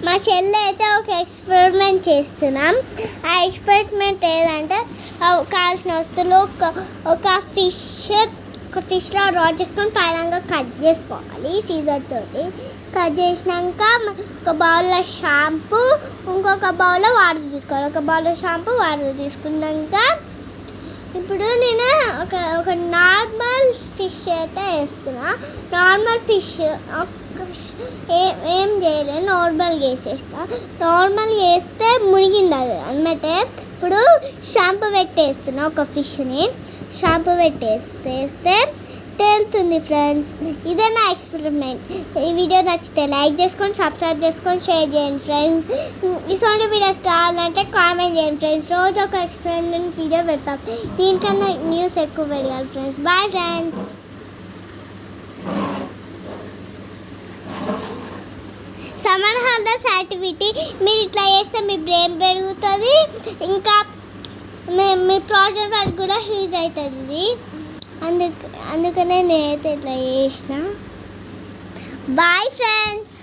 మా చెల్లి అయితే ఒక ఎక్స్పెరిమెంట్ చేస్తున్నాం. ఆ ఎక్స్పెరిమెంట్ ఏదంటే కావాల్సిన వస్తువులు ఒక ఫిష్లో డ్రా చేసుకొని పైన కట్ చేసుకోవాలి సీజర్ తోటి. కట్ చేసినాక ఒక బౌల్లో షాంపూ, ఇంకొక బౌల్లో వాటర్ తీసుకోవాలి. ఒక బౌల్లో షాంపూ వాటర్ తీసుకున్నాక ఇప్పుడు నేను ఒక నార్మల్ ఫిష్ అయితే వేస్తున్నా. నార్మల్ ఫిష్ ఏం చేయలేదు, నార్మల్గా వేసేస్తా. నార్మల్గా వేస్తే మునిగింది అది అన్నమాట. ఇప్పుడు షాంపూ పెట్టేస్తున్నా. ఒక ఫిష్ని షాంపూ పెట్టేస్తే తేలుతుంది ఫ్రెండ్స్. ఇదే నా ఎక్స్పెరిమెంట్. ఈ వీడియో నచ్చితే లైక్ చేసుకొని, సబ్స్క్రైబ్ చేసుకొని, షేర్ చేయండి ఫ్రెండ్స్. ఇటువంటి వీడియోస్ కావాలంటే కామెంట్ చేయండి ఫ్రెండ్స్. రోజు ఒక ఎక్స్పెరిమెంట్ వీడియో పెడతాం. దీనికన్నా న్యూస్ ఎక్కువ పెరగాలి friends. Bye friends. Summer holidays activity మీరు ఇట్లా చేస్తే మీ బ్రెయిన్ పెరుగుతుంది, ఇంకా మీ ప్రాజెక్ట్ వర్క్ కూడా యూజ్ అవుతుంది. అందుకనే నేనైతే ఇట్లా చేసిన. Bye friends.